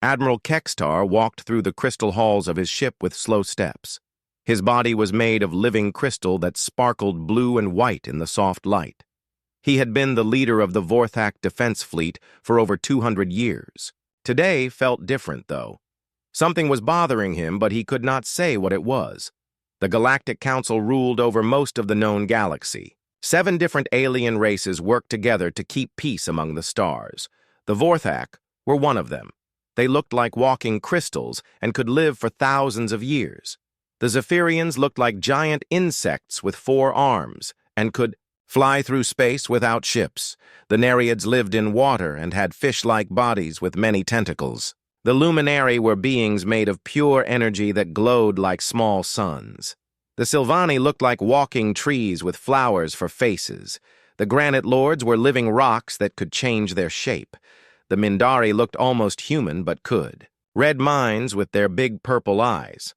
Admiral Kekstar walked through the crystal halls of his ship with slow steps. His body was made of living crystal that sparkled blue and white in the soft light. He had been the leader of the Vorthak defense fleet for over 200 years. Today felt different, though. Something was bothering him, but he could not say what it was. The Galactic Council ruled over most of the known galaxy. 7 different alien races worked together to keep peace among the stars. The Vorthak were one of them. They looked like walking crystals and could live for thousands of years. The Zephyrians looked like giant insects with 4 arms and could fly through space without ships. The Nereids lived in water and had fish-like bodies with many tentacles. The Luminari were beings made of pure energy that glowed like small suns. The Sylvani looked like walking trees with flowers for faces. The Granite Lords were living rocks that could change their shape. The Mindari looked almost human but could. Red minds with their big purple eyes.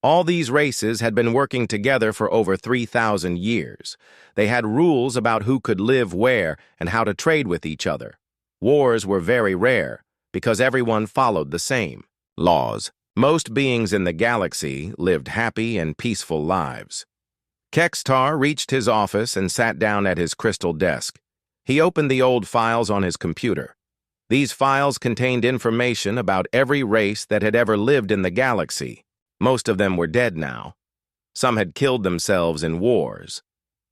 All these races had been working together for over 3,000 years. They had rules about who could live where and how to trade with each other. Wars were very rare, because everyone followed the same laws. Most beings in the galaxy lived happy and peaceful lives. Kekstar reached his office and sat down at his crystal desk. He opened the old files on his computer. These files contained information about every race that had ever lived in the galaxy. Most of them were dead now. Some had killed themselves in wars.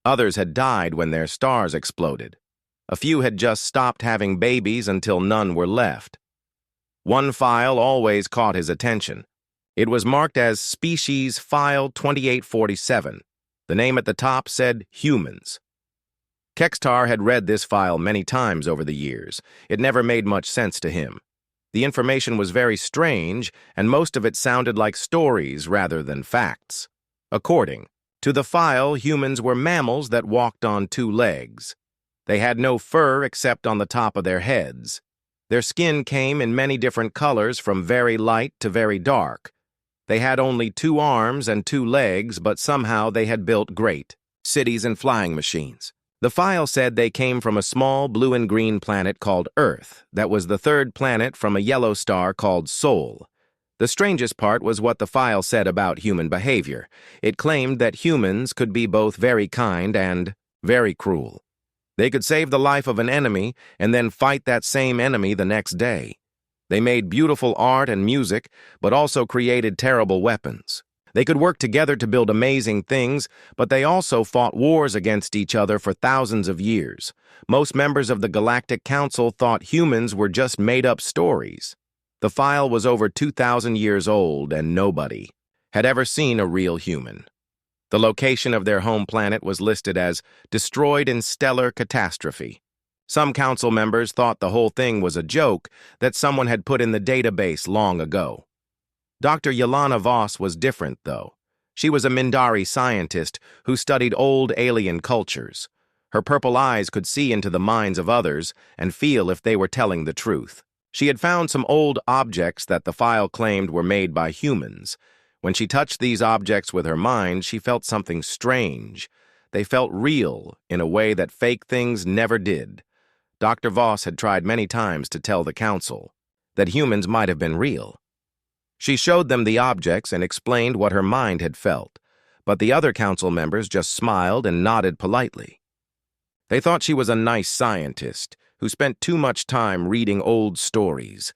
Others had died when their stars exploded. A few had just stopped having babies until none were left. One file always caught his attention. It was marked as Species File 2847. The name at the top said Humans. Kekstar had read this file many times over the years. It never made much sense to him. The information was very strange, and most of it sounded like stories rather than facts. According to the file, humans were mammals that walked on 2 legs. They had no fur except on the top of their heads. Their skin came in many different colors from very light to very dark. They had only 2 arms and 2 legs, but somehow they had built great cities and flying machines. The file said they came from a small blue and green planet called Earth that was the 3rd planet from a yellow star called Sol. The strangest part was what the file said about human behavior. It claimed that humans could be both very kind and very cruel. They could save the life of an enemy and then fight that same enemy the next day. They made beautiful art and music, but also created terrible weapons. They could work together to build amazing things, but they also fought wars against each other for thousands of years. Most members of the Galactic Council thought humans were just made-up stories. The file was over 2,000 years old, and nobody had ever seen a real human. The location of their home planet was listed as destroyed in stellar catastrophe. Some council members thought the whole thing was a joke that someone had put in the database long ago. Dr. Yelena Voss was different, though. She was a Mindari scientist who studied old alien cultures. Her purple eyes could see into the minds of others and feel if they were telling the truth. She had found some old objects that the file claimed were made by humans. When she touched these objects with her mind, she felt something strange. They felt real in a way that fake things never did. Dr. Voss had tried many times to tell the council that humans might have been real. She showed them the objects and explained what her mind had felt, but the other council members just smiled and nodded politely. They thought she was a nice scientist who spent too much time reading old stories.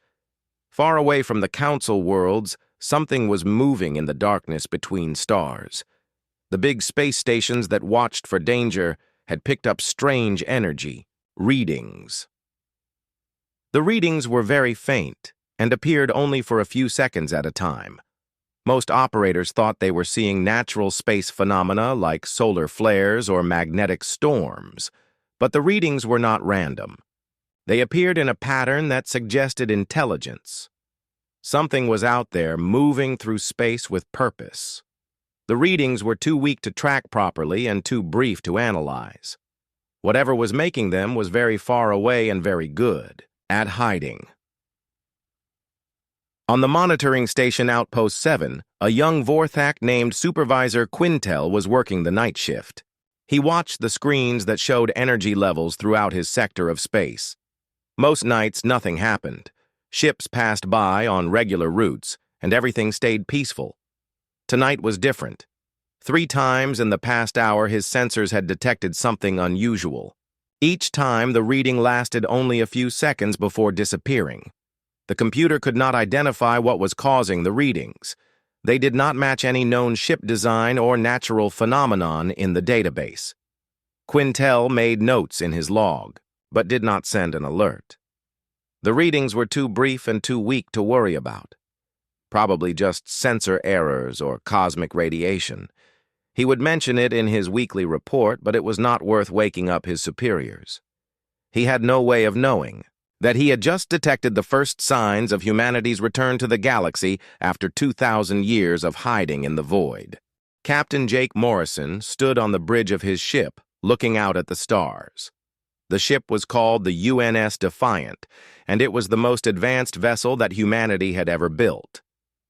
Far away from the council worlds, something was moving in the darkness between stars. The big space stations that watched for danger had picked up strange energy, readings. The readings were very faint and appeared only for a few seconds at a time. Most operators thought they were seeing natural space phenomena like solar flares or magnetic storms, but the readings were not random. They appeared in a pattern that suggested intelligence. Something was out there moving through space with purpose. The readings were too weak to track properly and too brief to analyze. Whatever was making them was very far away and very good at hiding. On the monitoring station Outpost 7, a young Vorthak named Supervisor Quintel was working the night shift. He watched the screens that showed energy levels throughout his sector of space. Most nights, nothing happened. Ships passed by on regular routes, and everything stayed peaceful. Tonight was different. 3 times in the past hour, his sensors had detected something unusual. Each time, the reading lasted only a few seconds before disappearing. The computer could not identify what was causing the readings. They did not match any known ship design or natural phenomenon in the database. Quintel made notes in his log, but did not send an alert. The readings were too brief and too weak to worry about. Probably just sensor errors or cosmic radiation. He would mention it in his weekly report, but it was not worth waking up his superiors. He had no way of knowing that he had just detected the first signs of humanity's return to the galaxy after 2,000 years of hiding in the void. Captain Jake Morrison stood on the bridge of his ship, looking out at the stars. The ship was called the UNS Defiant, and it was the most advanced vessel that humanity had ever built.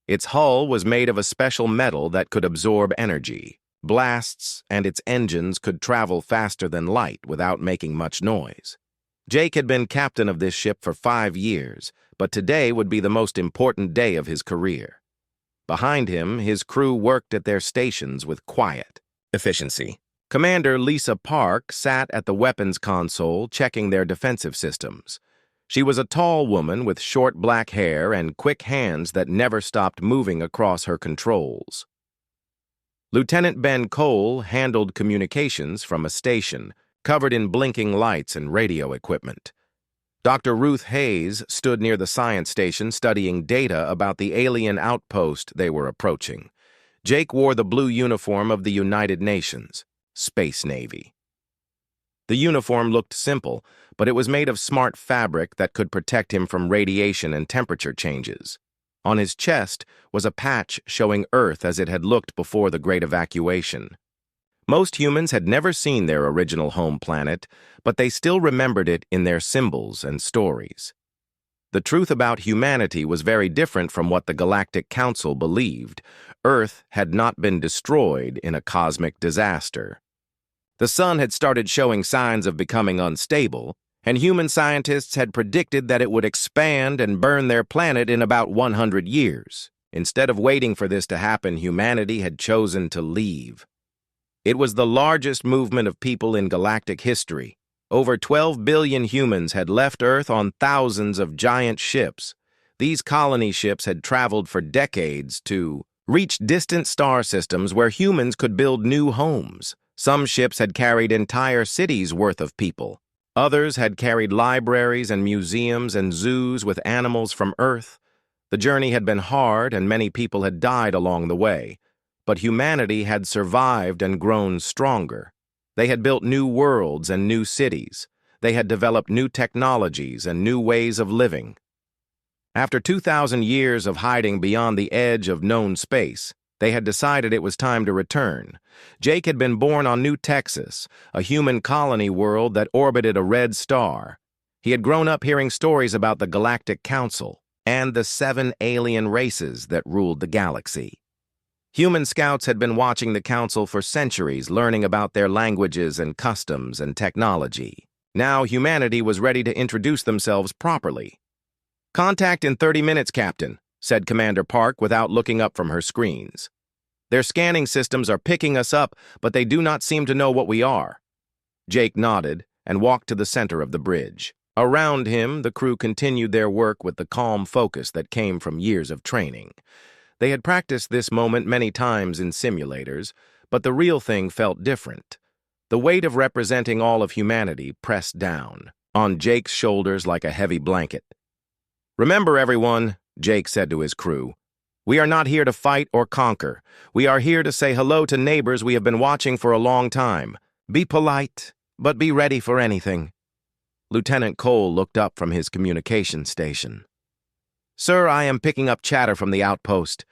Its hull was made of a special metal that could absorb energy, blasts, and its engines could travel faster than light without making much noise. Jake had been captain of this ship for 5 years, but today would be the most important day of his career. Behind him, his crew worked at their stations with quiet efficiency. Commander Lisa Park sat at the weapons console checking their defensive systems. She was a tall woman with short black hair and quick hands that never stopped moving across her controls. Lieutenant Ben Cole handled communications from a station, covered in blinking lights and radio equipment. Dr. Ruth Hayes stood near the science station studying data about the alien outpost they were approaching. Jake wore the blue uniform of the United Nations, Space Navy. The uniform looked simple, but it was made of smart fabric that could protect him from radiation and temperature changes. On his chest was a patch showing Earth as it had looked before the Great Evacuation. Most humans had never seen their original home planet, but they still remembered it in their symbols and stories. The truth about humanity was very different from what the Galactic Council believed. Earth had not been destroyed in a cosmic disaster. The sun had started showing signs of becoming unstable, and human scientists had predicted that it would expand and burn their planet in about 100 years. Instead of waiting for this to happen, humanity had chosen to leave. It was the largest movement of people in galactic history. Over 12 billion humans had left Earth on thousands of giant ships. These colony ships had traveled for decades to reach distant star systems where humans could build new homes. Some ships had carried entire cities' worth of people. Others had carried libraries and museums and zoos with animals from Earth. The journey had been hard, and many people had died along the way. But humanity had survived and grown stronger. They had built new worlds and new cities. They had developed new technologies and new ways of living. After 2,000 years of hiding beyond the edge of known space, they had decided it was time to return. Jake had been born on New Texas, a human colony world that orbited a red star. He had grown up hearing stories about the Galactic Council and the 7 alien races that ruled the galaxy. Human scouts had been watching the Council for centuries, learning about their languages and customs and technology. Now humanity was ready to introduce themselves properly. "Contact in 30 minutes, Captain," said Commander Park without looking up from her screens. "Their scanning systems are picking us up, but they do not seem to know what we are." Jake nodded and walked to the center of the bridge. Around him, the crew continued their work with the calm focus that came from years of training. They had practiced this moment many times in simulators, but the real thing felt different. The weight of representing all of humanity pressed down on Jake's shoulders like a heavy blanket. "Remember, everyone," Jake said to his crew, "we are not here to fight or conquer. We are here to say hello to neighbors we have been watching for a long time. Be polite, but be ready for anything." Lieutenant Cole looked up from his communication station. "Sir, I am picking up chatter from the outpost.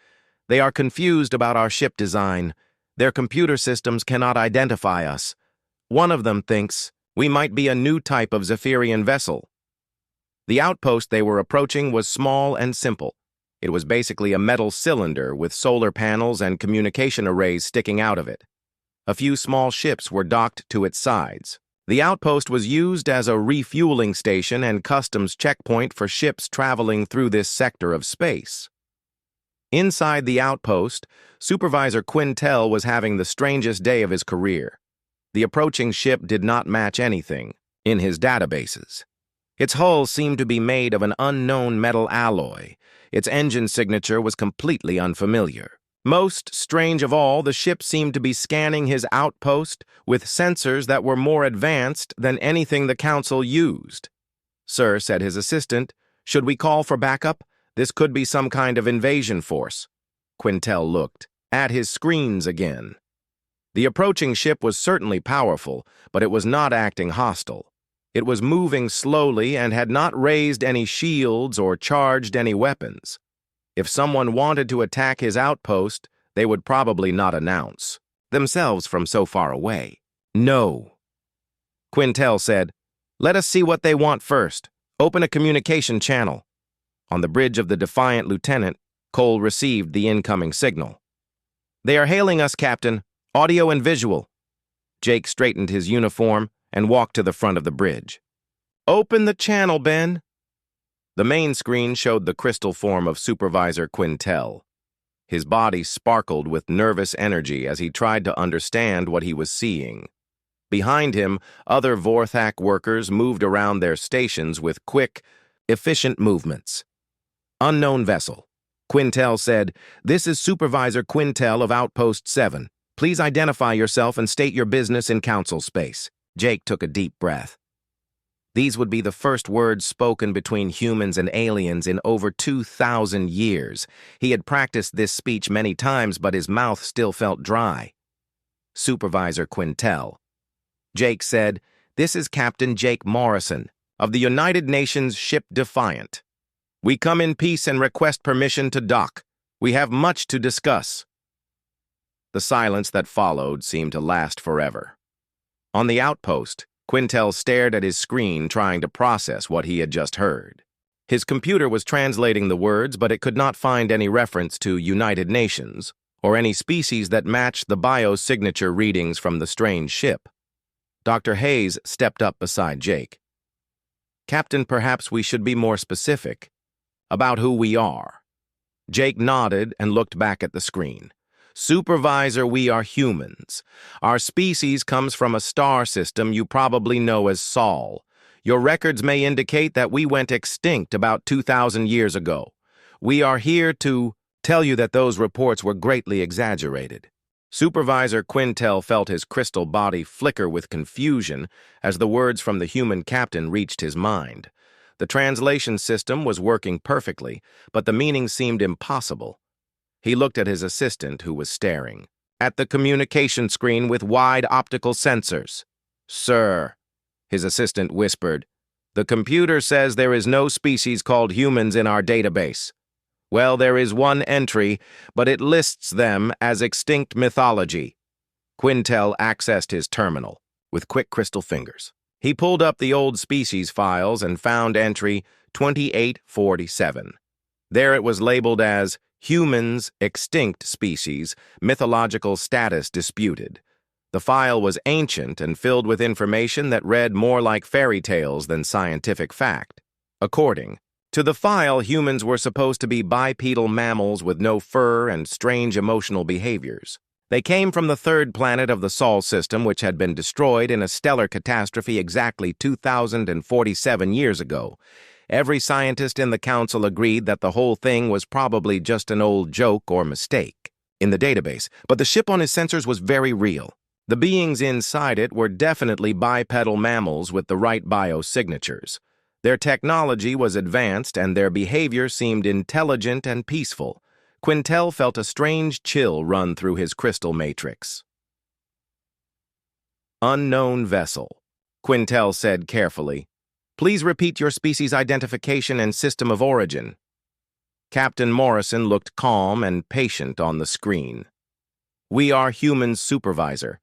They are confused about our ship design. Their computer systems cannot identify us. One of them thinks we might be a new type of Zephyrian vessel." The outpost they were approaching was small and simple. It was basically a metal cylinder with solar panels and communication arrays sticking out of it. A few small ships were docked to its sides. The outpost was used as a refueling station and customs checkpoint for ships traveling through this sector of space. Inside the outpost, Supervisor Quintel was having the strangest day of his career. The approaching ship did not match anything in his databases. Its hull seemed to be made of an unknown metal alloy. Its engine signature was completely unfamiliar. Most strange of all, the ship seemed to be scanning his outpost with sensors that were more advanced than anything the Council used. "Sir," said his assistant, "should we call for backup? This could be some kind of invasion force." Quintel looked at his screens again. The approaching ship was certainly powerful, but it was not acting hostile. It was moving slowly and had not raised any shields or charged any weapons. If someone wanted to attack his outpost, they would probably not announce themselves from so far away. "No." Quintel said, "Let us see what they want first. Open a communication channel." On the bridge of the defiant lieutenant, Cole received the incoming signal. "They are hailing us, Captain. Audio and visual." Jake straightened his uniform and walked to the front of the bridge. "Open the channel, Ben." The main screen showed the crystal form of Supervisor Quintel. His body sparkled with nervous energy as he tried to understand what he was seeing. Behind him, other Vorthak workers moved around their stations with quick, efficient movements. "Unknown vessel." Quintel said, "This is Supervisor Quintel of Outpost 7. Please identify yourself and state your business in Council space." Jake took a deep breath. These would be the first words spoken between humans and aliens in over 2,000 years. He had practiced this speech many times, but his mouth still felt dry. "Supervisor Quintel." Jake said, "This is Captain Jake Morrison of the United Nations ship Defiant. We come in peace and request permission to dock. We have much to discuss." The silence that followed seemed to last forever. On the outpost, Quintel stared at his screen trying to process what he had just heard. His computer was translating the words, but it could not find any reference to United Nations or any species that matched the biosignature readings from the strange ship. Dr. Hayes stepped up beside Jake. "Captain, perhaps we should be more specific about who we are." Jake nodded and looked back at the screen. "Supervisor, we are humans. Our species comes from a star system you probably know as Sol. Your records may indicate that we went extinct about 2,000 years ago. We are here to tell you that those reports were greatly exaggerated." Supervisor Quintel felt his crystal body flicker with confusion as the words from the human captain reached his mind. The translation system was working perfectly, but the meaning seemed impossible. He looked at his assistant, who was staring at the communication screen with wide optical sensors. "Sir," his assistant whispered, "the computer says there is no species called humans in our database. Well, there is one entry, but it lists them as extinct mythology." Quintel accessed his terminal with quick crystal fingers. He pulled up the old species files and found entry 2847. There it was labeled as Humans, Extinct Species, Mythological Status Disputed. The file was ancient and filled with information that read more like fairy tales than scientific fact. According to the file, humans were supposed to be bipedal mammals with no fur and strange emotional behaviors. They came from the third planet of the Sol system, which had been destroyed in a stellar catastrophe exactly 2,047 years ago. Every scientist in the council agreed that the whole thing was probably just an old joke or mistake in the database, but the ship on his sensors was very real. The beings inside it were definitely bipedal mammals with the right biosignatures. Their technology was advanced and their behavior seemed intelligent and peaceful. Quintel felt a strange chill run through his crystal matrix. "Unknown vessel," Quintel said carefully. "Please repeat your species identification and system of origin." Captain Morrison looked calm and patient on the screen. "We are humans, Supervisor.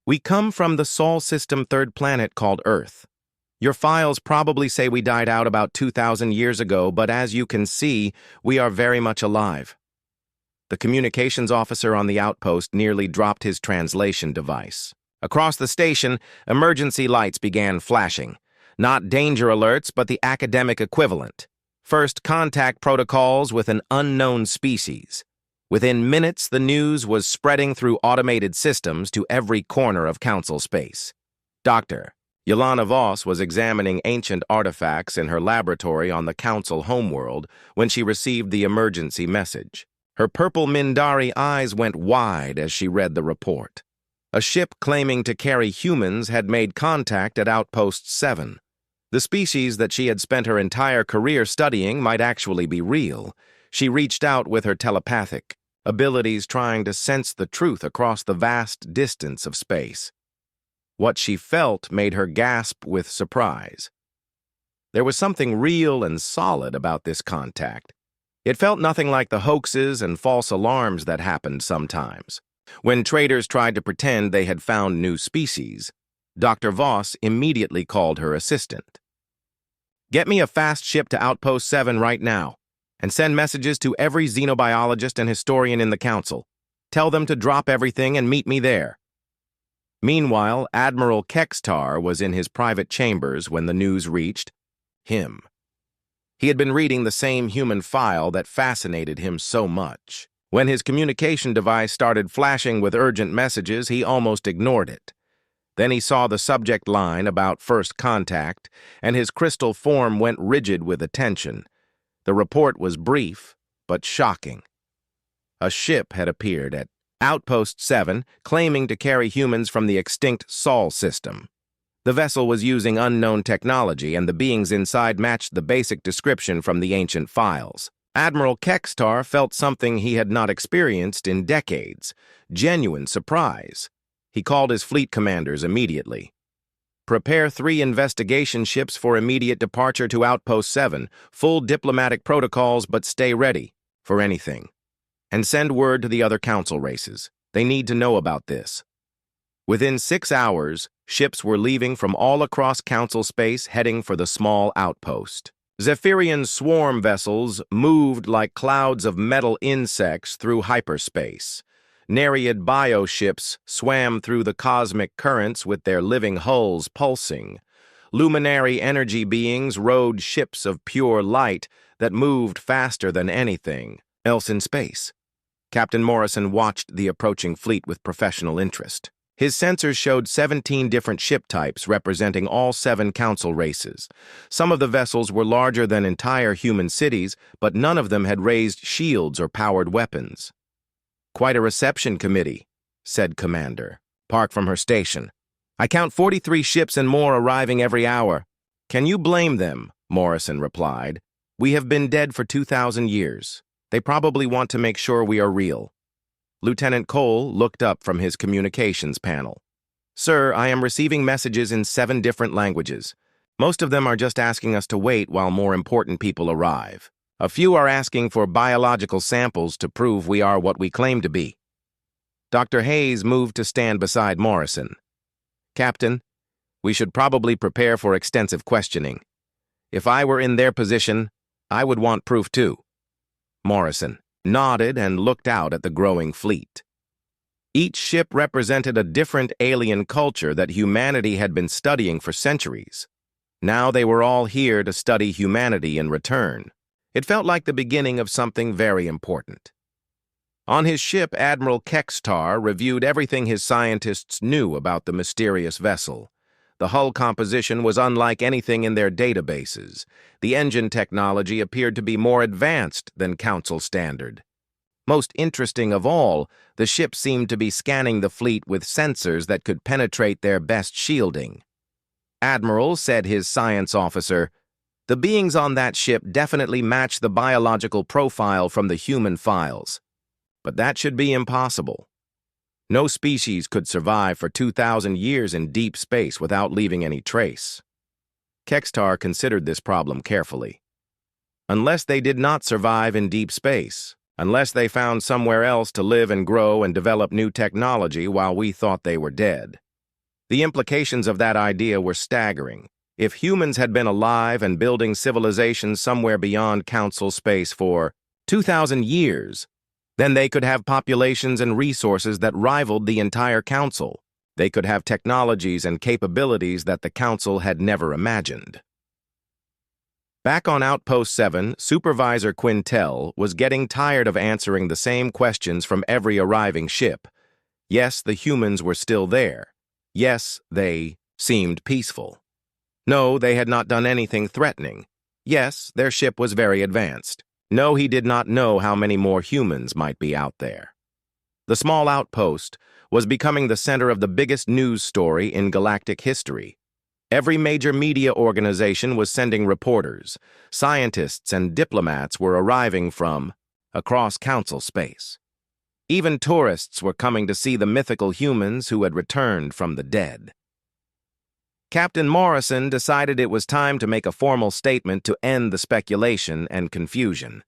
We come from the Sol system third planet called Earth. Your files probably say we died out about 2,000 years ago, but as you can see, we are very much alive." The communications officer on the outpost nearly dropped his translation device. Across the station, emergency lights began flashing. Not danger alerts, but the academic equivalent. First contact protocols with an unknown species. Within minutes, the news was spreading through automated systems to every corner of Council space. Dr. Yelena Voss was examining ancient artifacts in her laboratory on the Council homeworld when she received the emergency message. Her purple Mindari eyes went wide as she read the report. A ship claiming to carry humans had made contact at Outpost 7. The species that she had spent her entire career studying might actually be real. She reached out with her telepathic abilities, trying to sense the truth across the vast distance of space. What she felt made her gasp with surprise. There was something real and solid about this contact. It felt nothing like the hoaxes and false alarms that happened sometimes. When traders tried to pretend they had found new species, Dr. Voss immediately called her assistant. "Get me a fast ship to Outpost 7 right now, and send messages to every xenobiologist and historian in the Council. Tell them to drop everything and meet me there." Meanwhile, Admiral Kextar was in his private chambers when the news reached him. He had been reading the same human file that fascinated him so much. When his communication device started flashing with urgent messages, he almost ignored it. Then he saw the subject line about first contact, and his crystal form went rigid with attention. The report was brief, but shocking. A ship had appeared at Outpost 7, claiming to carry humans from the extinct Sol system. The vessel was using unknown technology, and the beings inside matched the basic description from the ancient files. Admiral Kextar felt something he had not experienced in decades: genuine surprise. He called his fleet commanders immediately. "Prepare 3 investigation ships for immediate departure to Outpost 7, full diplomatic protocols, but stay ready for anything. And send word to the other Council races. They need to know about this." Within 6 hours, ships were leaving from all across Council space, heading for the small outpost. Zephyrian swarm vessels moved like clouds of metal insects through hyperspace. Nereid bioships swam through the cosmic currents with their living hulls pulsing. Luminary energy beings rode ships of pure light that moved faster than anything else in space. Captain Morrison watched the approaching fleet with professional interest. His sensors showed 17 different ship types representing all 7 Council races. Some of the vessels were larger than entire human cities, but none of them had raised shields or powered weapons. "Quite a reception committee," said Commander Park from her station. "I count 43 ships and more arriving every hour." "Can you blame them?" Morrison replied. "We have been dead for 2,000 years. They probably want to make sure we are real." Lieutenant Cole looked up from his communications panel. "Sir, I am receiving messages in 7 different languages. Most of them are just asking us to wait while more important people arrive. A few are asking for biological samples to prove we are what we claim to be." Dr. Hayes moved to stand beside Morrison. "Captain, we should probably prepare for extensive questioning. If I were in their position, I would want proof too." Morrison nodded and looked out at the growing fleet. Each ship represented a different alien culture that humanity had been studying for centuries. Now they were all here to study humanity in return. It felt like the beginning of something very important. On his ship, Admiral Kextar reviewed everything his scientists knew about the mysterious vessel. The hull composition was unlike anything in their databases. The engine technology appeared to be more advanced than Council standard. Most interesting of all, the ship seemed to be scanning the fleet with sensors that could penetrate their best shielding. "Admiral," said his science officer, "the beings on that ship definitely match the biological profile from the human files. But that should be impossible. No species could survive for 2,000 years in deep space without leaving any trace." Kextar considered this problem carefully. "Unless they did not survive in deep space, unless they found somewhere else to live and grow and develop new technology while we thought they were dead." The implications of that idea were staggering. If humans had been alive and building civilizations somewhere beyond Council space for 2,000 years, then they could have populations and resources that rivaled the entire Council. They could have technologies and capabilities that the Council had never imagined. Back on Outpost 7, Supervisor Quintel was getting tired of answering the same questions from every arriving ship. Yes, the humans were still there. Yes, they seemed peaceful. No, they had not done anything threatening. Yes, their ship was very advanced. No, he did not know how many more humans might be out there. The small outpost was becoming the center of the biggest news story in galactic history. Every major media organization was sending reporters. Scientists and diplomats were arriving from across Council space. Even tourists were coming to see the mythical humans who had returned from the dead. Captain Morrison decided it was time to make a formal statement to end the speculation and confusion.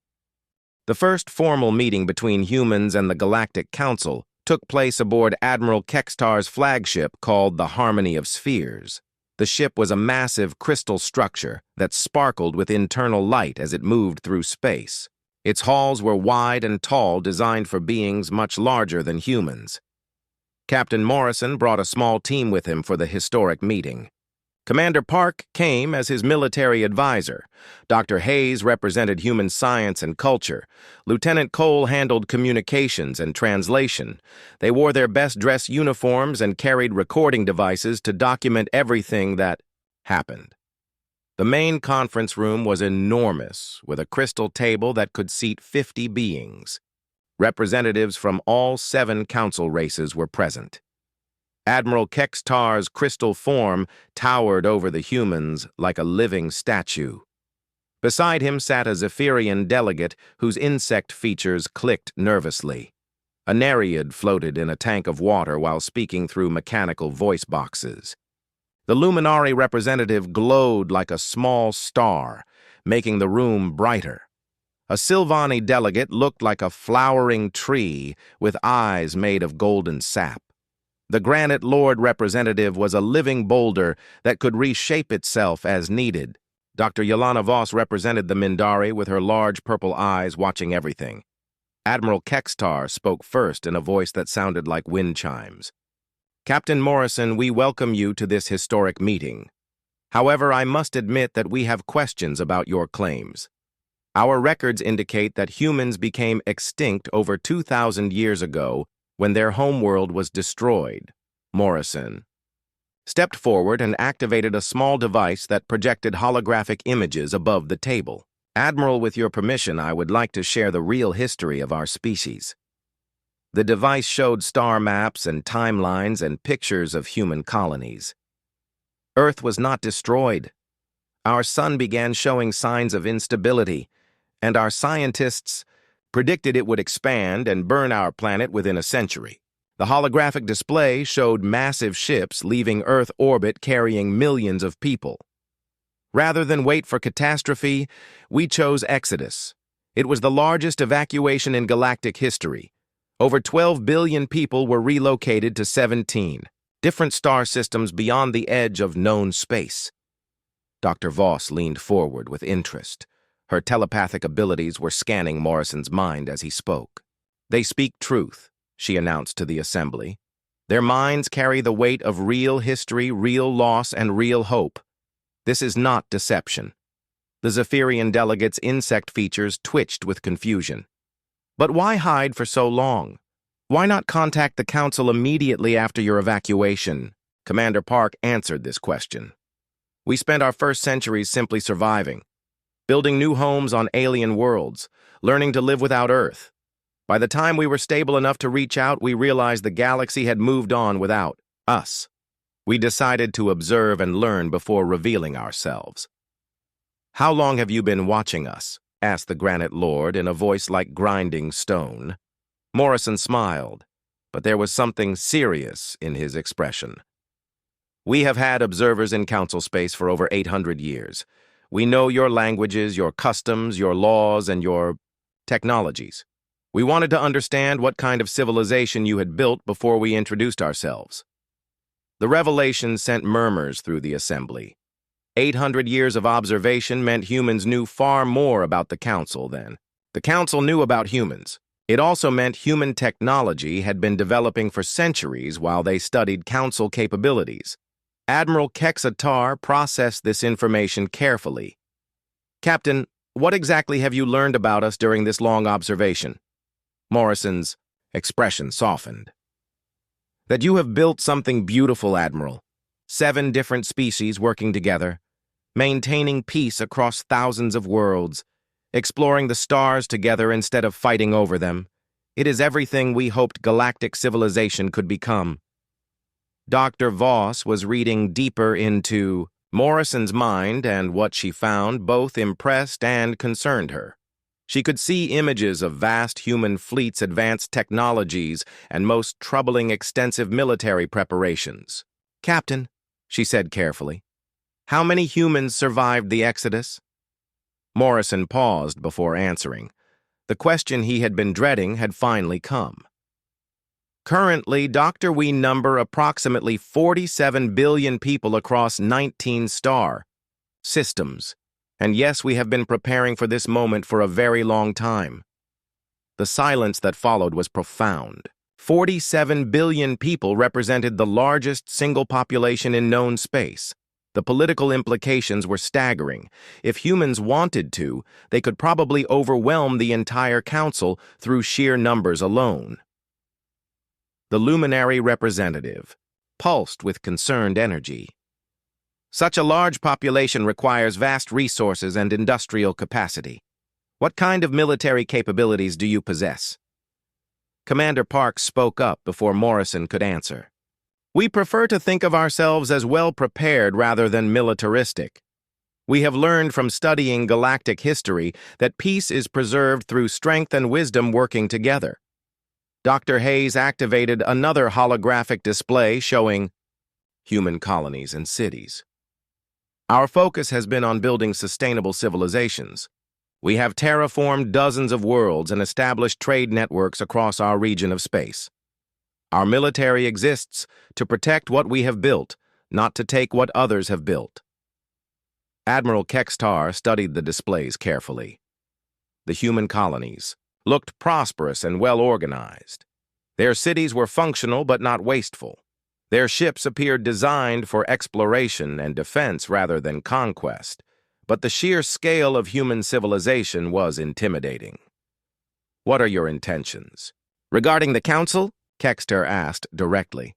The first formal meeting between humans and the Galactic Council took place aboard Admiral Kextar's flagship called the Harmony of Spheres. The ship was a massive crystal structure that sparkled with internal light as it moved through space. Its halls were wide and tall, designed for beings much larger than humans. Captain Morrison brought a small team with him for the historic meeting. Commander Park came as his military advisor. Dr. Hayes represented human science and culture. Lieutenant Cole handled communications and translation. They wore their best-dressed uniforms and carried recording devices to document everything that happened. The main conference room was enormous, with a crystal table that could seat 50 beings. Representatives from all 7 council races were present. Admiral Kextar's crystal form towered over the humans like a living statue. Beside him sat a Zephyrian delegate whose insect features clicked nervously. A Nereid floated in a tank of water while speaking through mechanical voice boxes. The Luminari representative glowed like a small star, making the room brighter. A Sylvani delegate looked like a flowering tree with eyes made of golden sap. The Granite Lord representative was a living boulder that could reshape itself as needed. Dr. Yelena Voss represented the Mindari with her large purple eyes watching everything. Admiral Kextar spoke first in a voice that sounded like wind chimes. Captain Morrison, we welcome you to this historic meeting. However, I must admit that we have questions about your claims. Our records indicate that humans became extinct over 2,000 years ago when their homeworld was destroyed. Morrison stepped forward and activated a small device that projected holographic images above the table. Admiral, with your permission, I would like to share the real history of our species. The device showed star maps and timelines and pictures of human colonies. Earth was not destroyed. Our sun began showing signs of instability, and our scientists predicted it would expand and burn our planet within a century. The holographic display showed massive ships leaving Earth orbit carrying millions of people. Rather than wait for catastrophe, we chose Exodus. It was the largest evacuation in galactic history. Over 12 billion people were relocated to 17 different star systems beyond the edge of known space. Dr. Voss leaned forward with interest. Her telepathic abilities were scanning Morrison's mind as he spoke. They speak truth, she announced to the assembly. Their minds carry the weight of real history, real loss, and real hope. This is not deception. The Zephyrian delegate's insect features twitched with confusion. But why hide for so long? Why not contact the Council immediately after your evacuation? Commander Park answered this question. We spent our first centuries simply surviving, building new homes on alien worlds, learning to live without Earth. By the time we were stable enough to reach out, we realized the galaxy had moved on without us. We decided to observe and learn before revealing ourselves. How long have you been watching us? Asked the Granite Lord in a voice like grinding stone. Morrison smiled, but there was something serious in his expression. We have had observers in Council space for over 800 years. We know your languages, your customs, your laws, and your technologies. We wanted to understand what kind of civilization you had built before we introduced ourselves. The revelation sent murmurs through the assembly. 800 years of observation meant humans knew far more about the Council then. The Council knew about humans. It also meant human technology had been developing for centuries while they studied Council capabilities. Admiral Kexatar processed this information carefully. "Captain, what exactly have you learned about us during this long observation?" Morrison's expression softened. "That you have built something beautiful, Admiral. 7 different species working together, maintaining peace across thousands of worlds, exploring the stars together instead of fighting over them. It is everything we hoped galactic civilization could become." Dr. Voss was reading deeper into Morrison's mind, and what she found both impressed and concerned her. She could see images of vast human fleets, advanced technologies, and most troubling extensive military preparations. "Captain," she said carefully, "how many humans survived the Exodus?" Morrison paused before answering. The question he had been dreading had finally come. "Currently, Doctor, we number approximately 47 billion people across 19 star systems. And yes, we have been preparing for this moment for a very long time." The silence that followed was profound. 47 billion people represented the largest single population in known space. The political implications were staggering. If humans wanted to, they could probably overwhelm the entire council through sheer numbers alone. The luminary representative pulsed with concerned energy. "Such a large population requires vast resources and industrial capacity. What kind of military capabilities do you possess?" Commander Parks spoke up before Morrison could answer. "We prefer to think of ourselves as well-prepared rather than militaristic. We have learned from studying galactic history that peace is preserved through strength and wisdom working together." Dr. Hayes activated another holographic display showing human colonies and cities. "Our focus has been on building sustainable civilizations. We have terraformed dozens of worlds and established trade networks across our region of space. Our military exists to protect what we have built, not to take what others have built." Admiral Kextar studied the displays carefully. The human colonies looked prosperous and well-organized. Their cities were functional but not wasteful. Their ships appeared designed for exploration and defense rather than conquest, but the sheer scale of human civilization was intimidating. "What are your intentions?" "Regarding the Council?" Kexter asked directly.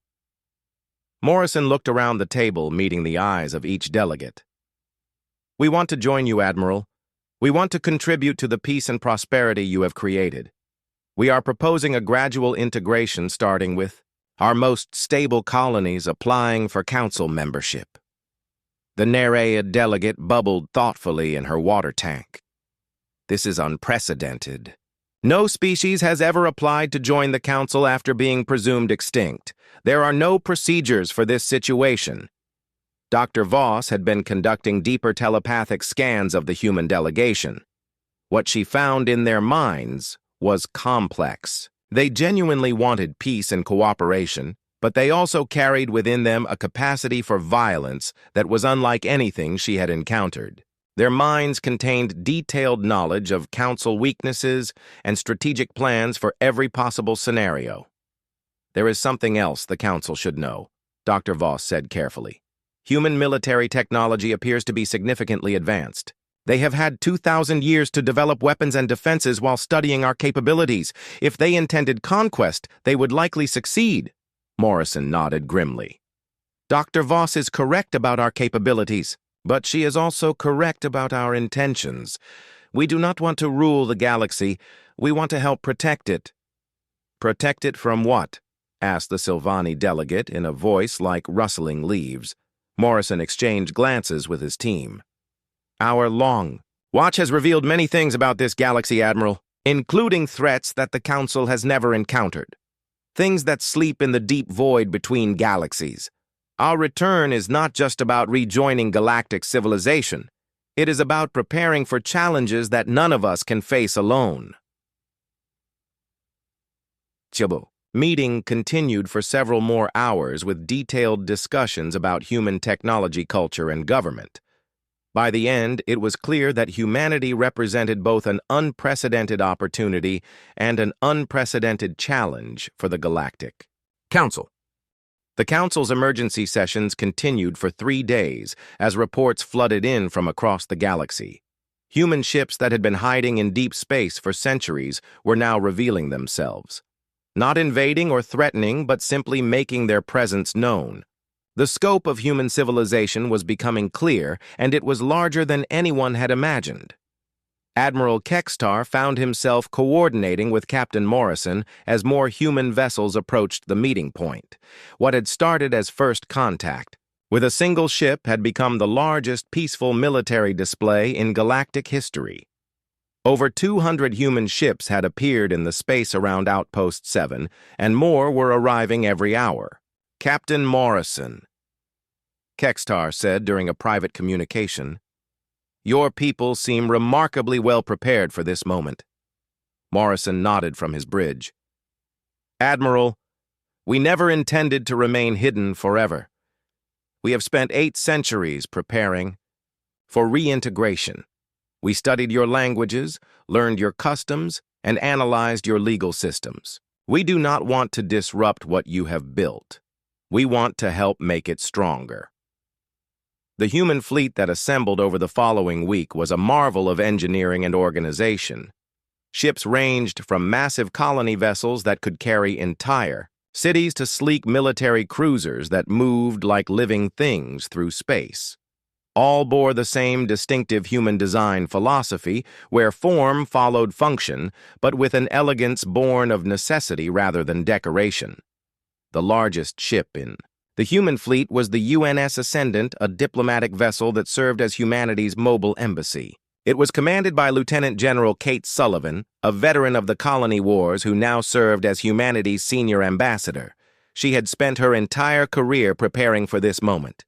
Morrison looked around the table, meeting the eyes of each delegate. "We want to join you, Admiral. We want to contribute to the peace and prosperity you have created. We are proposing a gradual integration starting with our most stable colonies applying for Council membership." The Nereid delegate bubbled thoughtfully in her water tank. "This is unprecedented. No species has ever applied to join the Council after being presumed extinct. There are no procedures for this situation." Dr. Voss had been conducting deeper telepathic scans of the human delegation. What she found in their minds was complex. They genuinely wanted peace and cooperation, but they also carried within them a capacity for violence that was unlike anything she had encountered. Their minds contained detailed knowledge of Council weaknesses and strategic plans for every possible scenario. "There is something else the Council should know," Dr. Voss said carefully. "Human military technology appears to be significantly advanced. They have had 2,000 years to develop weapons and defenses while studying our capabilities. If they intended conquest, they would likely succeed." Morrison nodded grimly. "Dr. Voss is correct about our capabilities, but she is also correct about our intentions. We do not want to rule the galaxy. We want to help protect it." "Protect it from what?" asked the Sylvani delegate in a voice like rustling leaves. Morrison exchanged glances with his team. "Our long watch has revealed many things about this galaxy, Admiral, including threats that the Council has never encountered. Things that sleep in the deep void between galaxies. Our return is not just about rejoining galactic civilization. It is about preparing for challenges that none of us can face alone." Chibu. Meeting continued for several more hours with detailed discussions about human technology, culture, and government. By the end, it was clear that humanity represented both an unprecedented opportunity and an unprecedented challenge for the Galactic Council. The Council's emergency sessions continued for 3 days as reports flooded in from across the galaxy. Human ships that had been hiding in deep space for centuries were now revealing themselves. Not invading or threatening, but simply making their presence known. The scope of human civilization was becoming clear, and it was larger than anyone had imagined. Admiral Kextar found himself coordinating with Captain Morrison as more human vessels approached the meeting point. What had started as first contact with a single ship had become the largest peaceful military display in galactic history. Over 200 human ships had appeared in the space around Outpost 7, and more were arriving every hour. Captain Morrison, Kextar said during a private communication, "Your people seem remarkably well prepared for this moment." Morrison nodded from his bridge. "Admiral, we never intended to remain hidden forever. We have spent 8 centuries preparing for reintegration. We studied your languages, learned your customs, and analyzed your legal systems. We do not want to disrupt what you have built. We want to help make it stronger." The human fleet that assembled over the following week was a marvel of engineering and organization. Ships ranged from massive colony vessels that could carry entire cities to sleek military cruisers that moved like living things through space. All bore the same distinctive human design philosophy, where form followed function, but with an elegance born of necessity rather than decoration. The largest ship in the human fleet was the UNS Ascendant, a diplomatic vessel that served as humanity's mobile embassy. It was commanded by Lieutenant General Kate Sullivan, a veteran of the colony wars who now served as humanity's senior ambassador. She had spent her entire career preparing for this moment.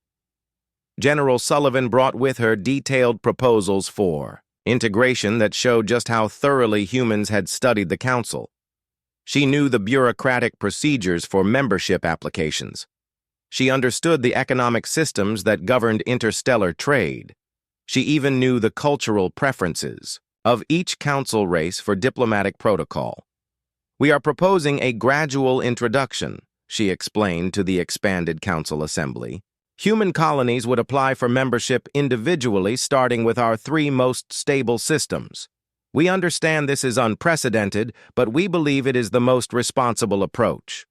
General Sullivan brought with her detailed proposals for integration that showed just how thoroughly humans had studied the Council. She knew the bureaucratic procedures for membership applications. She understood the economic systems that governed interstellar trade. She even knew the cultural preferences of each council race for diplomatic protocol. "We are proposing a gradual introduction," she explained to the expanded council assembly. "Human colonies would apply for membership individually, starting with our 3 most stable systems. We understand this is unprecedented, but we believe it is the most responsible approach."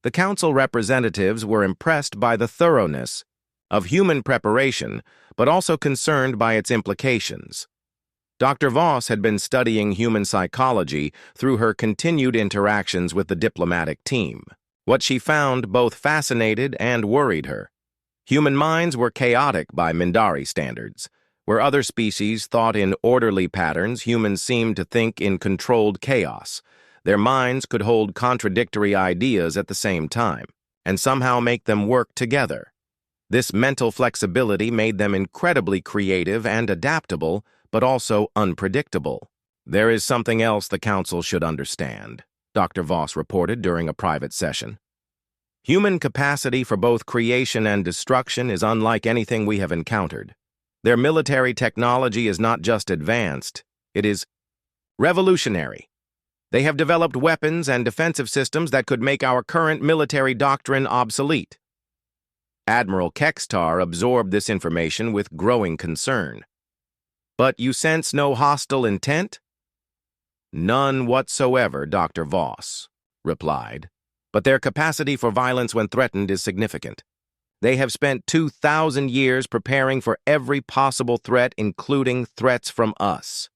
The council representatives were impressed by the thoroughness of human preparation, but also concerned by its implications. Dr. Voss had been studying human psychology through her continued interactions with the diplomatic team. What she found both fascinated and worried her. Human minds were chaotic by Mindari standards. Where other species thought in orderly patterns, humans seemed to think in controlled chaos. Their minds could hold contradictory ideas at the same time, and somehow make them work together. This mental flexibility made them incredibly creative and adaptable, but also unpredictable. "There is something else the Council should understand," Dr. Voss reported during a private session. "Human capacity for both creation and destruction is unlike anything we have encountered. Their military technology is not just advanced, it is revolutionary. They have developed weapons and defensive systems that could make our current military doctrine obsolete." Admiral Kextar absorbed this information with growing concern. "But you sense no hostile intent?" "None whatsoever," Dr. Voss replied. "But their capacity for violence when threatened is significant. They have spent 2,000 years preparing for every possible threat, including threats from us."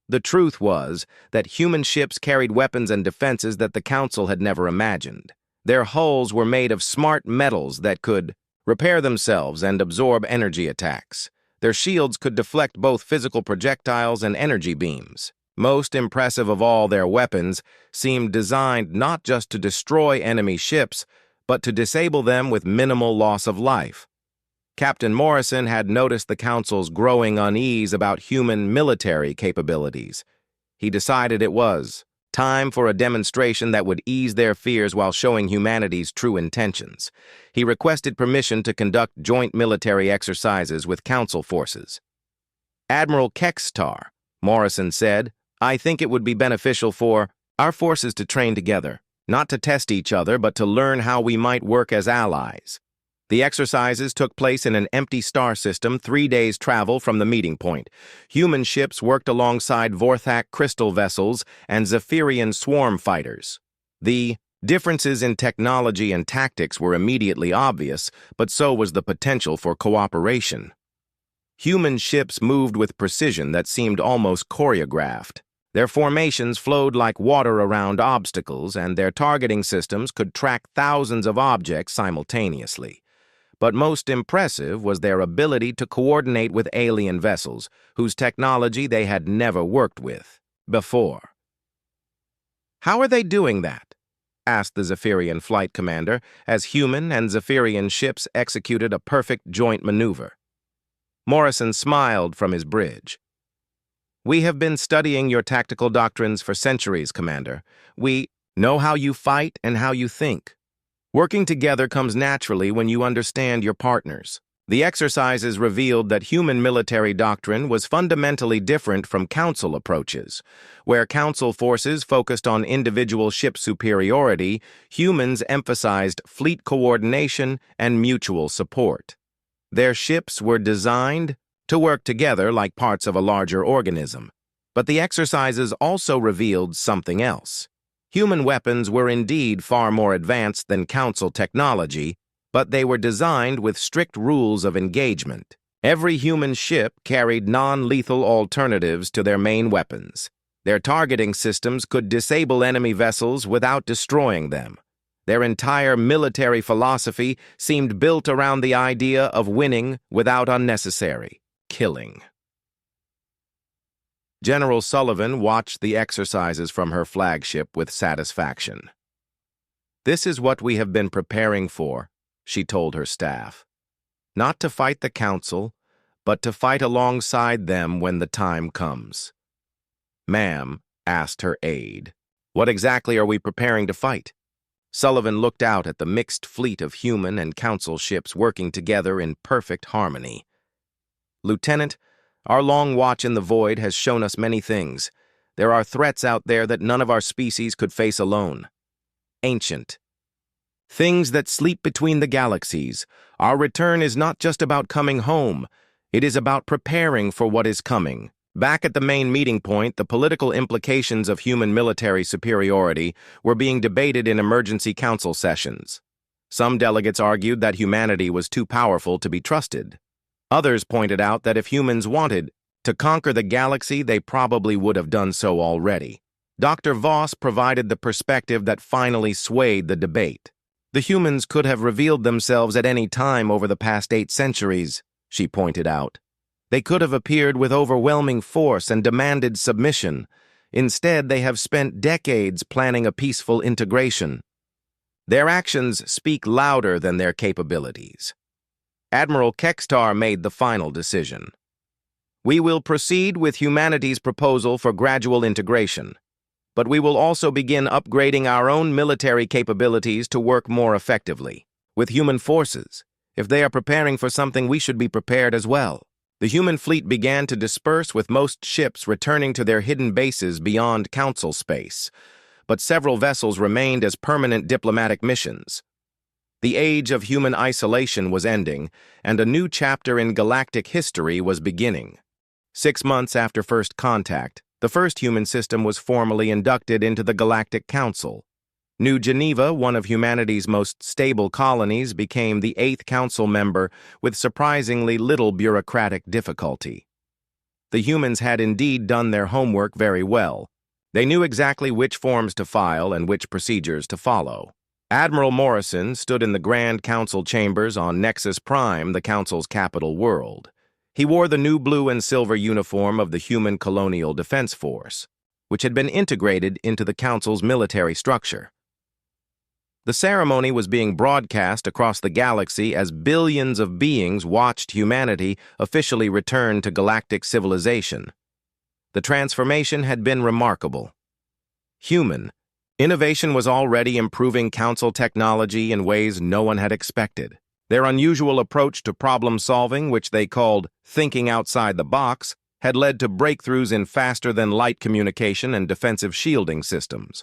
The truth was that human ships carried weapons and defenses that the Council had never imagined. Their hulls were made of smart metals that could repair themselves and absorb energy attacks. Their shields could deflect both physical projectiles and energy beams. Most impressive of all, their weapons seemed designed not just to destroy enemy ships, but to disable them with minimal loss of life. Captain Morrison had noticed the Council's growing unease about human military capabilities. He decided it was time for a demonstration that would ease their fears while showing humanity's true intentions. He requested permission to conduct joint military exercises with Council forces. Admiral Kextar, Morrison said, I think it would be beneficial for our forces to train together, not to test each other, but to learn how we might work as allies. The exercises took place in an empty star system 3 days' travel from the meeting point. Human ships worked alongside Vorthak crystal vessels and Zephyrian swarm fighters. The differences in technology and tactics were immediately obvious, but so was the potential for cooperation. Human ships moved with precision that seemed almost choreographed. Their formations flowed like water around obstacles, and their targeting systems could track thousands of objects simultaneously. But most impressive was their ability to coordinate with alien vessels, whose technology they had never worked with before. How are they doing that? Asked the Zephyrian flight commander, as human and Zephyrian ships executed a perfect joint maneuver. Morrison smiled from his bridge. We have been studying your tactical doctrines for centuries, Commander. We know how you fight and how you think. Working together comes naturally when you understand your partners. The exercises revealed that human military doctrine was fundamentally different from Council approaches. Where Council forces focused on individual ship superiority, humans emphasized fleet coordination and mutual support. Their ships were designed to work together like parts of a larger organism. But the exercises also revealed something else. Human weapons were indeed far more advanced than Council technology, but they were designed with strict rules of engagement. Every human ship carried non-lethal alternatives to their main weapons. Their targeting systems could disable enemy vessels without destroying them. Their entire military philosophy seemed built around the idea of winning without unnecessary killing. General Sullivan watched the exercises from her flagship with satisfaction. This is what we have been preparing for, she told her staff. Not to fight the Council, but to fight alongside them when the time comes. Ma'am, asked her aide, what exactly are we preparing to fight? Sullivan looked out at the mixed fleet of human and Council ships working together in perfect harmony. Lieutenant, our long watch in the void has shown us many things. There are threats out there that none of our species could face alone. Ancient. Things that sleep between the galaxies. Our return is not just about coming home. It is about preparing for what is coming. Back at the main meeting point, the political implications of human military superiority were being debated in emergency council sessions. Some delegates argued that humanity was too powerful to be trusted. Others pointed out that if humans wanted to conquer the galaxy, they probably would have done so already. Dr. Voss provided the perspective that finally swayed the debate. The humans could have revealed themselves at any time over the past 8 centuries, she pointed out. They could have appeared with overwhelming force and demanded submission. Instead, they have spent decades planning a peaceful integration. Their actions speak louder than their capabilities. Admiral Kextar made the final decision. We will proceed with humanity's proposal for gradual integration, but we will also begin upgrading our own military capabilities to work more effectively with human forces. If they are preparing for something, we should be prepared as well. The human fleet began to disperse, with most ships returning to their hidden bases beyond Council space, but several vessels remained as permanent diplomatic missions. The age of human isolation was ending, and a new chapter in galactic history was beginning. 6 months after first contact, the first human system was formally inducted into the Galactic Council. New Geneva, one of humanity's most stable colonies, became the 8th council member with surprisingly little bureaucratic difficulty. The humans had indeed done their homework very well. They knew exactly which forms to file and which procedures to follow. Admiral Morrison stood in the Grand Council chambers on Nexus Prime, the Council's capital world. He wore the new blue and silver uniform of the Human Colonial Defense Force, which had been integrated into the Council's military structure. The ceremony was being broadcast across the galaxy as billions of beings watched humanity officially return to galactic civilization. The transformation had been remarkable. Human innovation was already improving Council technology in ways no one had expected. Their unusual approach to problem solving, which they called thinking outside the box, had led to breakthroughs in faster-than-light communication and defensive shielding systems.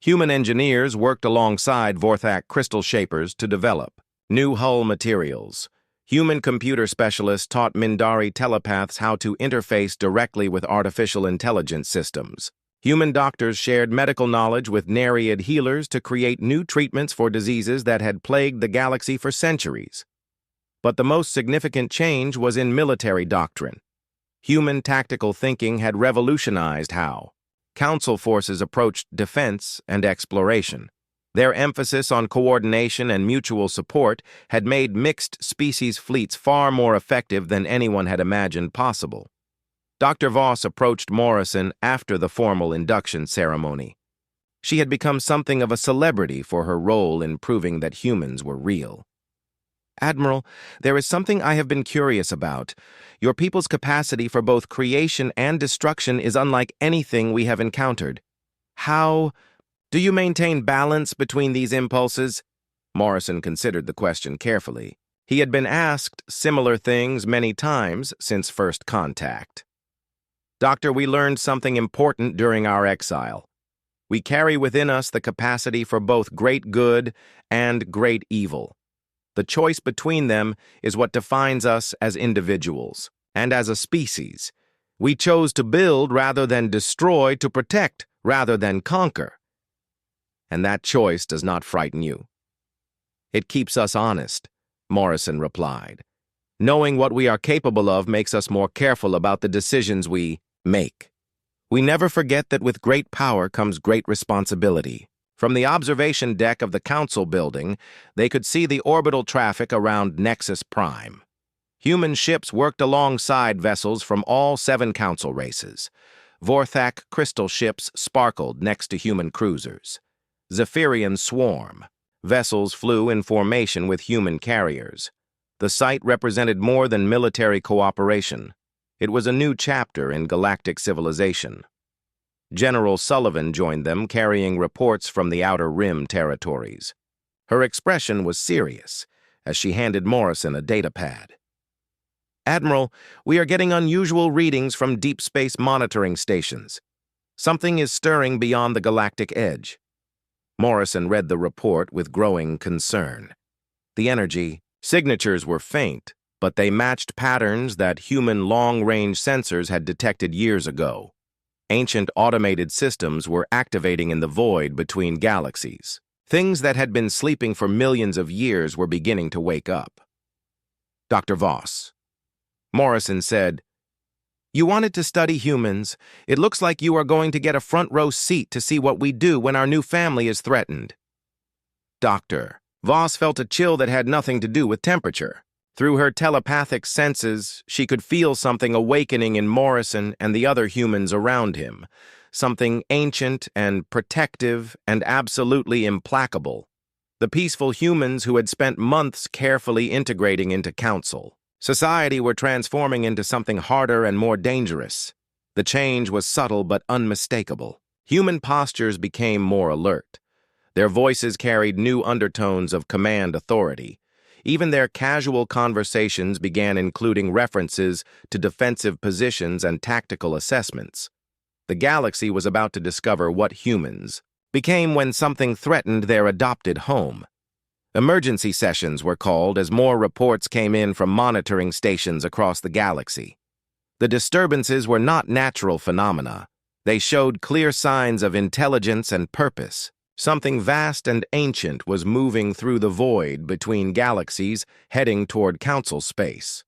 Human engineers worked alongside Vorthak crystal shapers to develop new hull materials. Human computer specialists taught Mindari telepaths how to interface directly with artificial intelligence systems. Human doctors shared medical knowledge with Nereid healers to create new treatments for diseases that had plagued the galaxy for centuries. But the most significant change was in military doctrine. Human tactical thinking had revolutionized how Council forces approached defense and exploration. Their emphasis on coordination and mutual support had made mixed-species fleets far more effective than anyone had imagined possible. Dr. Voss approached Morrison after the formal induction ceremony. She had become something of a celebrity for her role in proving that humans were real. "Admiral, there is something I have been curious about. Your people's capacity for both creation and destruction is unlike anything we have encountered. How do you maintain balance between these impulses?" Morrison considered the question carefully. He had been asked similar things many times since first contact. "Doctor, we learned something important during our exile. We carry within us the capacity for both great good and great evil. The choice between them is what defines us as individuals and as a species. We chose to build rather than destroy, to protect rather than conquer. And that choice does not frighten you." "It keeps us honest," Morrison replied. "Knowing what we are capable of makes us more careful about the decisions we make. We never forget that with great power comes great responsibility." From the observation deck of the Council building, they could see the orbital traffic around Nexus Prime. Human ships worked alongside vessels from all 7 Council races. Vorthak crystal ships sparkled next to human cruisers. Zephyrian swarm. Vessels flew in formation with human carriers. The site represented more than military cooperation. It was a new chapter in galactic civilization. General Sullivan joined them, carrying reports from the Outer Rim territories. Her expression was serious as she handed Morrison a datapad. "Admiral, we are getting unusual readings from deep space monitoring stations. Something is stirring beyond the galactic edge." Morrison read the report with growing concern. The energy signatures were faint, but they matched patterns that human long-range sensors had detected years ago. Ancient automated systems were activating in the void between galaxies. Things that had been sleeping for millions of years were beginning to wake up. "Dr. Voss," Morrison said, "you wanted to study humans. It looks like you are going to get a front-row seat to see what we do when our new family is threatened." "Doctor." Voss felt a chill that had nothing to do with temperature. Through her telepathic senses, she could feel something awakening in Morrison and the other humans around him, something ancient and protective and absolutely implacable. The peaceful humans who had spent months carefully integrating into Council. Society were transforming into something harder and more dangerous. The change was subtle but unmistakable. Human postures became more alert. Their voices carried new undertones of command authority. Even their casual conversations began including references to defensive positions and tactical assessments. The galaxy was about to discover what humans became when something threatened their adopted home. Emergency sessions were called as more reports came in from monitoring stations across the galaxy. The disturbances were not natural phenomena. They showed clear signs of intelligence and purpose. Something vast and ancient was moving through the void between galaxies, heading toward Council space.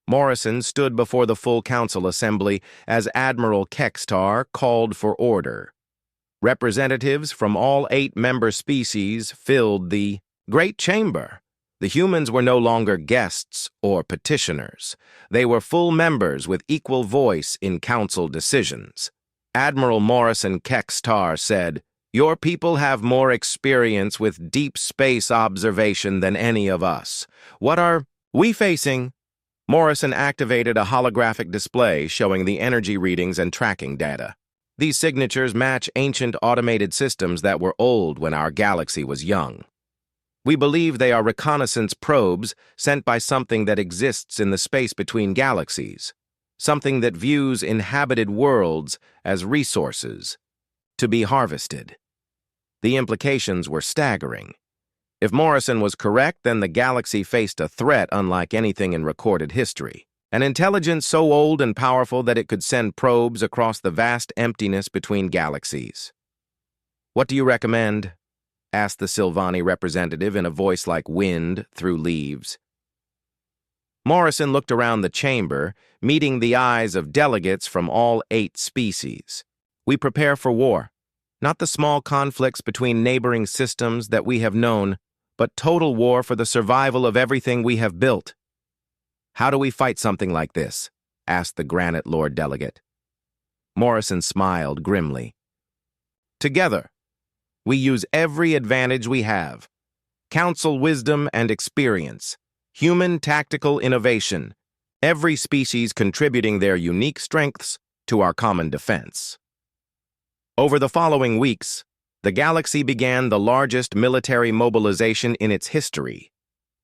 Morrison stood before the full Council assembly as Admiral Kextar called for order. Representatives from all 8 member species filled the Great Chamber. The humans were no longer guests or petitioners. They were full members with equal voice in Council decisions. Admiral Morrison Kextar said, "Your people have more experience with deep space observation than any of us. What are we facing?" Morrison activated a holographic display showing the energy readings and tracking data. These signatures match ancient automated systems that were old when our galaxy was young. "We believe they are reconnaissance probes sent by something that exists in the space between galaxies. something that views inhabited worlds as resources to be harvested. The implications were staggering. If Morrison was correct, then the galaxy faced a threat unlike anything in recorded history. An intelligence so old and powerful that it could send probes across the vast emptiness between galaxies. "What do you recommend?" asked the Silvani representative in a voice like wind through leaves. Morrison looked around the chamber, meeting the eyes of delegates from all 8 species. "We prepare for war, not the small conflicts between neighboring systems that we have known, but total war for the survival of everything we have built." "How do we fight something like this?" asked the Granite Lord delegate. Morrison smiled grimly. "Together, we use every advantage we have. Council wisdom and experience. Human tactical innovation, every species contributing their unique strengths to our common defense." Over the following weeks, the galaxy began the largest military mobilization in its history.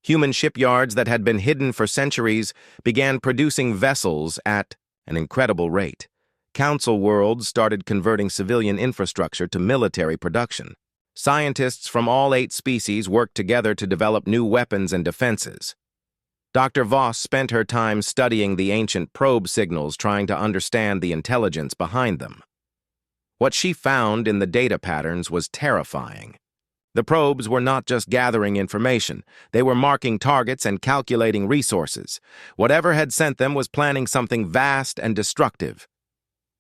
Human shipyards that had been hidden for centuries began producing vessels at an incredible rate. Council worlds started converting civilian infrastructure to military production. Scientists from all 8 species worked together to develop new weapons and defenses. Dr. Voss spent her time studying the ancient probe signals, trying to understand the intelligence behind them. What she found in the data patterns was terrifying. The probes were not just gathering information, they were marking targets and calculating resources. Whatever had sent them was planning something vast and destructive.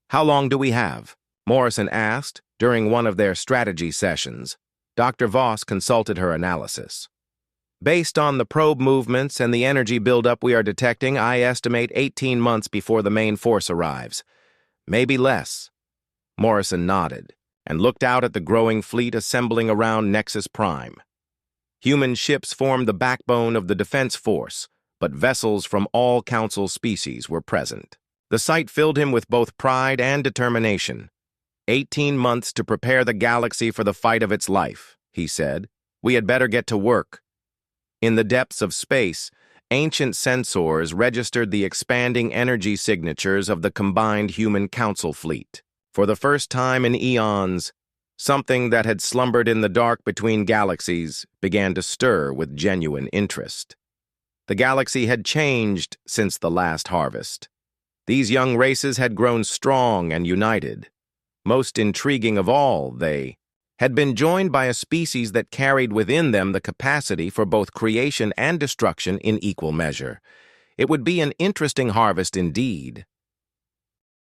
"How long do we have?" Morrison asked during one of their strategy sessions. Dr. Voss consulted her analysis. "Based on the probe movements and the energy buildup we are detecting, I estimate 18 months before the main force arrives. Maybe less." Morrison nodded and looked out at the growing fleet assembling around Nexus Prime. Human ships formed the backbone of the defense force, but vessels from all Council species were present. The sight filled him with both pride and determination. 18 months to prepare the galaxy for the fight of its life, he said. "We had better get to work." In the depths of space, ancient sensors registered the expanding energy signatures of the combined human council fleet. For the first time in eons, something that had slumbered in the dark between galaxies began to stir with genuine interest. The galaxy had changed since the last harvest. These young races had grown strong and united. Most intriguing of all, they had been joined by a species that carried within them the capacity for both creation and destruction in equal measure. It would be an interesting harvest indeed.